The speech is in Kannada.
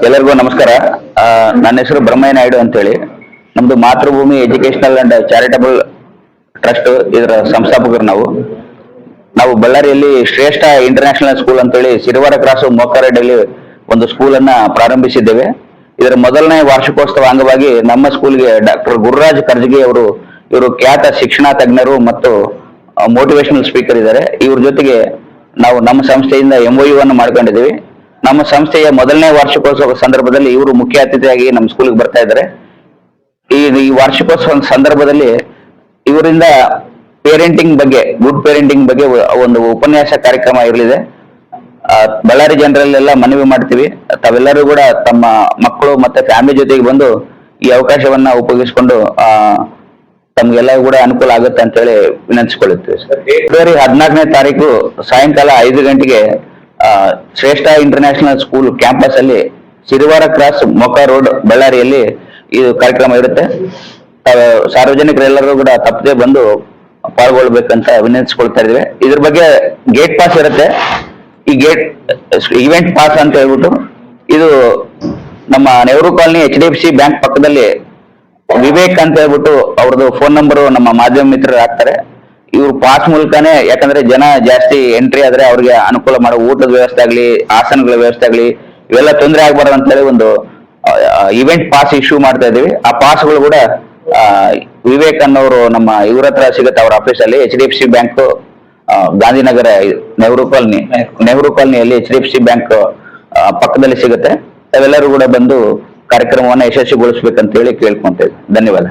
ಎಲ್ಲರಿಗೂ ನಮಸ್ಕಾರ. ನನ್ನ ಹೆಸರು ಬ್ರಹ್ಮಯ್ಯ ನಾಯ್ಡು ಅಂತೇಳಿ. ನಮ್ದು ಮಾತೃಭೂಮಿ ಎಜುಕೇಶನಲ್ ಅಂಡ್ ಚಾರಿಟಬಲ್ ಟ್ರಸ್ಟ್ ಇದರ ಸಂಸ್ಥಾಪಕರು ನಾವು ಬಳ್ಳಾರಿಯಲ್ಲಿ ಶ್ರೇಷ್ಠ ಇಂಟರ್ನ್ಯಾಷನಲ್ ಸ್ಕೂಲ್ ಅಂತೇಳಿ ಸಿರಿವಾರ ಕ್ರಾಸು ಮೊಕ್ಕರೆಡ್ಡಿಯಲ್ಲಿ ಒಂದು ಸ್ಕೂಲ್ ಅನ್ನ ಪ್ರಾರಂಭಿಸಿದ್ದೇವೆ. ಇದರ ಮೊದಲನೇ ವಾರ್ಷಿಕೋತ್ಸವ ಅಂಗವಾಗಿ ನಮ್ಮ ಸ್ಕೂಲ್ಗೆ ಡಾಕ್ಟರ್ ಗುರುರಾಜ್ ಕರ್ಜಗಿ ಇವರು ಖ್ಯಾತ ಶಿಕ್ಷಣ ತಜ್ಞರು ಮತ್ತು ಮೋಟಿವೇಶನಲ್ ಸ್ಪೀಕರ್ ಇದ್ದಾರೆ. ಇವ್ರ ಜೊತೆಗೆ ನಾವು ನಮ್ಮ ಸಂಸ್ಥೆಯಿಂದ MOU ಅನ್ನು ಮಾಡ್ಕೊಂಡಿದ್ದೀವಿ. ನಮ್ಮ ಸಂಸ್ಥೆಯ ಮೊದಲನೇ ವಾರ್ಷಿಕೋತ್ಸವ ಸಂದರ್ಭದಲ್ಲಿ ಇವರು ಮುಖ್ಯ ಅತಿಥಿಯಾಗಿ ನಮ್ಮ ಸ್ಕೂಲ್ಗೆ ಬರ್ತಾ ಇದ್ದಾರೆ. ಈ ವಾರ್ಷಿಕೋತ್ಸವ ಸಂದರ್ಭದಲ್ಲಿ ಇವರಿಂದ ಪೇರೆಂಟಿಂಗ್ ಬಗ್ಗೆ, ಗುಡ್ ಪೇರೆಂಟಿಂಗ್ ಬಗ್ಗೆ ಒಂದು ಉಪನ್ಯಾಸ ಕಾರ್ಯಕ್ರಮ ಇರಲಿದೆ. ಬಳ್ಳಾರಿ ಜನರಲ್ಲೆಲ್ಲ ಮನವಿ ಮಾಡ್ತೀವಿ, ತಾವೆಲ್ಲರೂ ಕೂಡ ತಮ್ಮ ಮಕ್ಕಳು ಮತ್ತೆ ಫ್ಯಾಮಿಲಿ ಜೊತೆಗೆ ಬಂದು ಈ ಅವಕಾಶವನ್ನ ಉಪಯೋಗಿಸಿಕೊಂಡು ತಮ್ಗೆಲ್ಲ ಕೂಡ ಅನುಕೂಲ ಆಗುತ್ತೆ ಅಂತ ಹೇಳಿ ವಿನಂತಿಸಿಕೊಳ್ಳುತ್ತೇವೆ. ಫೆಬ್ರವರಿ 14ನೇ ತಾರೀಕು ಸಾಯಂಕಾಲ 5 ಗಂಟೆಗೆ ಶ್ರೇಷ್ಠ ಇಂಟರ್ನ್ಯಾಷನಲ್ ಸ್ಕೂಲ್ ಕ್ಯಾಂಪಸ್ ಅಲ್ಲಿ ಸಿರಿವಾರ ಕ್ರಾಸ್ ಮೊಕ ರೋಡ್ ಬಳ್ಳಾರಿಯಲ್ಲಿ ಈ ಕಾರ್ಯಕ್ರಮ ಇರುತ್ತೆ. ಸಾರ್ವಜನಿಕರೆಲ್ಲರೂ ಕೂಡ ತಪ್ಪದೆ ಬಂದು ಪಾಲ್ಗೊಳ್ಬೇಕಂತ ವಿನಂತಿಸಿಕೊಳ್ತಾ ಇದ್ದೀವಿ. ಇದ್ರ ಬಗ್ಗೆ ಗೇಟ್ ಪಾಸ್ ಇರುತ್ತೆ. ಈ ಇವೆಂಟ್ ಪಾಸ್ ಅಂತ ಹೇಳ್ಬಿಟ್ಟು ಇದು ನಮ್ಮ ನೆಹರು ಕಾಲನಿ HDFC ಬ್ಯಾಂಕ್ ಪಕ್ಕದಲ್ಲಿ ವಿವೇಕ್ ಅಂತ ಹೇಳ್ಬಿಟ್ಟು ಅವ್ರದ್ದು ಫೋನ್ ನಂಬರ್ ನಮ್ಮ ಮಾಧ್ಯಮ ಮಿತ್ರರು ಹಾಕ್ತಾರೆ. ಇವ್ರು ಪಾಸ್ ಮೂಲಕನೇ, ಯಾಕಂದ್ರೆ ಜನ ಜಾಸ್ತಿ ಎಂಟ್ರಿ ಆದ್ರೆ ಅವ್ರಿಗೆ ಅನುಕೂಲ ಮಾಡೋ ಊಟದ ವ್ಯವಸ್ಥೆ ಆಗ್ಲಿ, ಆಸನಗಳ ವ್ಯವಸ್ಥೆ ಆಗ್ಲಿ, ಇವೆಲ್ಲ ತೊಂದರೆ ಆಗ್ಬಾರ್ದು ಅಂತ ಹೇಳಿ ಒಂದು ಇವೆಂಟ್ ಪಾಸ್ ಇಶ್ಯೂ ಮಾಡ್ತಾ ಇದೀವಿ. ಆ ಪಾಸ್ಗಳು ಕೂಡ ವಿವೇಕ್ ಅನ್ನೋರು ನಮ್ಮ ಇವ್ರ ಹತ್ರ ಸಿಗುತ್ತೆ, ಅವ್ರ ಆಫೀಸಲ್ಲಿ. HDFC ಬ್ಯಾಂಕ್ ಗಾಂಧಿನಗರ ನೆಹರು ಕಾಲನಿಯಲ್ಲಿ HDFC ಬ್ಯಾಂಕ್ ಪಕ್ಕದಲ್ಲಿ ಸಿಗುತ್ತೆ. ತಾವೆಲ್ಲರೂ ಕೂಡ ಬಂದು ಕಾರ್ಯಕ್ರಮವನ್ನು ಯಶಸ್ವಿಗೊಳಿಸ್ಬೇಕಂತ ಹೇಳಿ ಕೇಳ್ಕೊಂತೇವೆ. ಧನ್ಯವಾದ.